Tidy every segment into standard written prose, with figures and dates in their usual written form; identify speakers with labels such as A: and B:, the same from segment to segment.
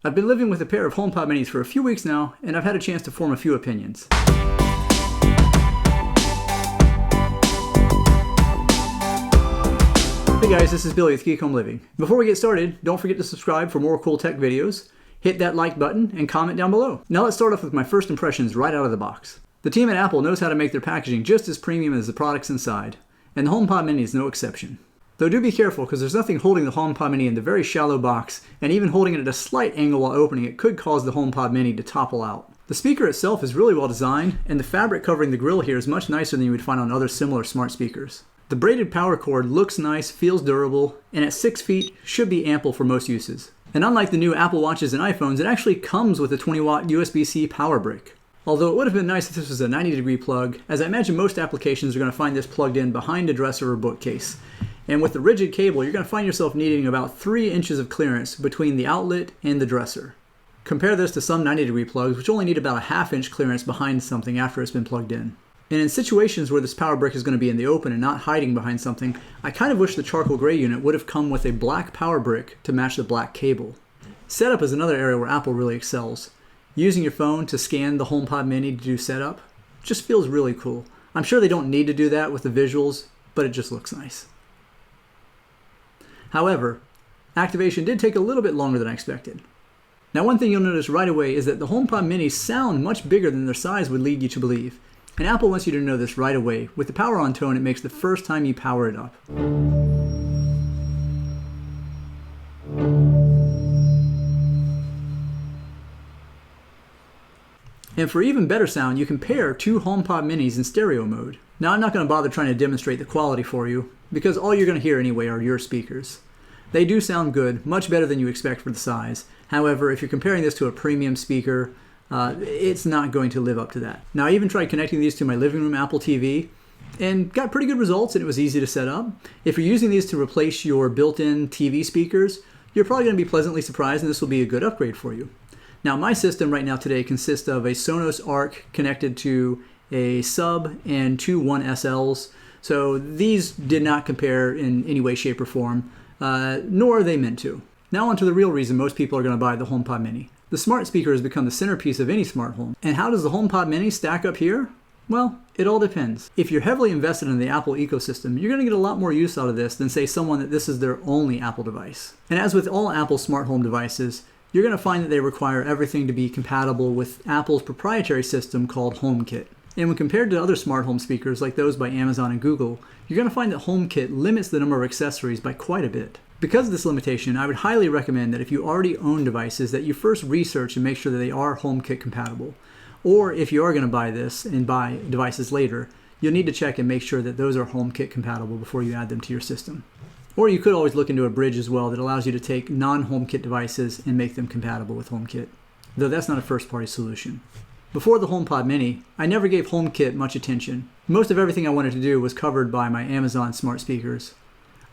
A: I've been living with a pair of HomePod minis for a few weeks now, and I've had a chance to form a few opinions. Hey guys, this is Billy with Geek Home Living. Before we get started, don't forget to subscribe for more cool tech videos, hit that like button, and comment down below. Now let's start off with my first impressions right out of the box. The team at Apple knows how to make their packaging just as premium as the products inside, and the HomePod mini is no exception. Though do be careful, because there's nothing holding the HomePod mini in the very shallow box, and even holding it at a slight angle while opening it could cause the HomePod mini to topple out. The speaker itself is really well designed, and the fabric covering the grill here is much nicer than you would find on other similar smart speakers. The braided power cord looks nice, feels durable, and at 6 feet should be ample for most uses. And unlike the new Apple Watches and iPhones, it actually comes with a 20-watt USB-C power brick. Although it would have been nice if this was a 90-degree plug, as I imagine most applications are going to find this plugged in behind a dresser or bookcase. And with the rigid cable, you're going to find yourself needing about 3 inches of clearance between the outlet and the dresser. Compare this to some 90-degree plugs, which only need about a ½ inch clearance behind something after it's been plugged in. And in situations where this power brick is going to be in the open and not hiding behind something, I kind of wish the charcoal gray unit would have come with a black power brick to match the black cable. Setup is another area where Apple really excels. Using your phone to scan the HomePod mini to do setup just feels really cool. I'm sure they don't need to do that with the visuals, but it just looks nice. However, activation did take a little bit longer than I expected. Now one thing you'll notice right away is that the HomePod minis sound much bigger than their size would lead you to believe. And Apple wants you to know this right away. With the power on tone, it makes the first time you power it up. And for even better sound, you can pair 2 HomePod minis in stereo mode. Now I'm not going to bother trying to demonstrate the quality for you, because all you're going to hear anyway are your speakers. They do sound good, much better than you expect for the size. However, if you're comparing this to a premium speaker, it's not going to live up to that. Now I even tried connecting these to my living room Apple TV and got pretty good results, and it was easy to set up. If you're using these to replace your built-in TV speakers, you're probably going to be pleasantly surprised, and this will be a good upgrade for you. Now my system right now today consists of a Sonos Arc connected to a sub and 2 1SLs. So these did not compare in any way, shape, or form, nor are they meant to. Now on to the real reason most people are going to buy the HomePod mini. The smart speaker has become the centerpiece of any smart home. And how does the HomePod mini stack up here? Well, it all depends. If you're heavily invested in the Apple ecosystem, you're going to get a lot more use out of this than say someone that this is their only Apple device. And as with all Apple smart home devices, you're going to find that they require everything to be compatible with Apple's proprietary system called HomeKit. And when compared to other smart home speakers like those by Amazon and Google, you're going to find that HomeKit limits the number of accessories by quite a bit. Because of this limitation, I would highly recommend that if you already own devices, that you first research and make sure that they are HomeKit compatible. Or if you are going to buy this and buy devices later, you'll need to check and make sure that those are HomeKit compatible before you add them to your system. Or you could always look into a bridge as well that allows you to take non-HomeKit devices and make them compatible with HomeKit, though that's not a first-party solution. Before the HomePod mini, I never gave HomeKit much attention. Most of everything I wanted to do was covered by my Amazon smart speakers.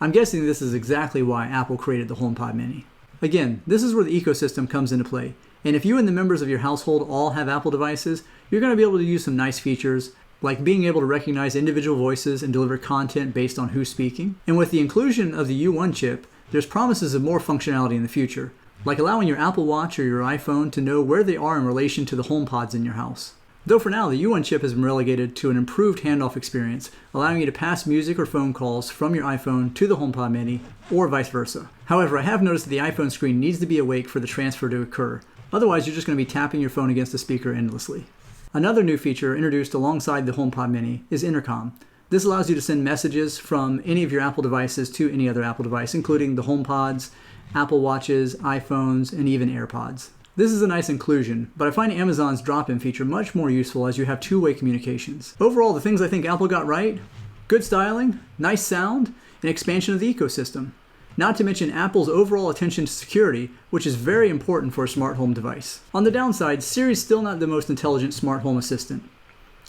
A: I'm guessing this is exactly why Apple created the HomePod mini. Again, this is where the ecosystem comes into play. And if you and the members of your household all have Apple devices, you're going to be able to use some nice features, like being able to recognize individual voices and deliver content based on who's speaking. And with the inclusion of the U1 chip, there's promises of more functionality in the future, like allowing your Apple Watch or your iPhone to know where they are in relation to the HomePods in your house. Though for now, the U1 chip has been relegated to an improved handoff experience, allowing you to pass music or phone calls from your iPhone to the HomePod mini, or vice versa. However, I have noticed that the iPhone screen needs to be awake for the transfer to occur. Otherwise, you're just going to be tapping your phone against the speaker endlessly. Another new feature introduced alongside the HomePod mini is Intercom. This allows you to send messages from any of your Apple devices to any other Apple device, including the HomePods, Apple Watches, iPhones, and even AirPods. This is a nice inclusion, but I find Amazon's drop-in feature much more useful as you have two-way communications. Overall, the things I think Apple got right: good styling, nice sound, and expansion of the ecosystem. Not to mention Apple's overall attention to security, which is very important for a smart home device. On the downside, Siri's still not the most intelligent smart home assistant.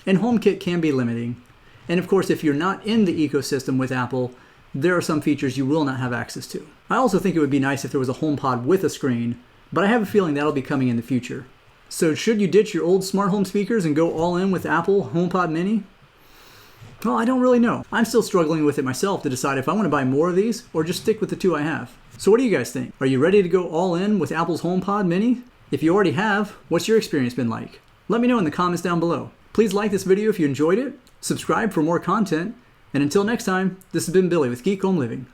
A: And HomeKit can be limiting. And of course, if you're not in the ecosystem with Apple, there are some features you will not have access to. I also think it would be nice if there was a HomePod with a screen, but I have a feeling that'll be coming in the future. So should you ditch your old smart home speakers and go all in with Apple HomePod mini? Well, I don't really know. I'm still struggling with it myself to decide if I want to buy more of these or just stick with the 2 I have. So what do you guys think? Are you ready to go all in with Apple's HomePod Mini? If you already have, what's your experience been like? Let me know in the comments down below. Please like this video if you enjoyed it, subscribe for more content, and until next time, this has been Billy with Geek Home Living.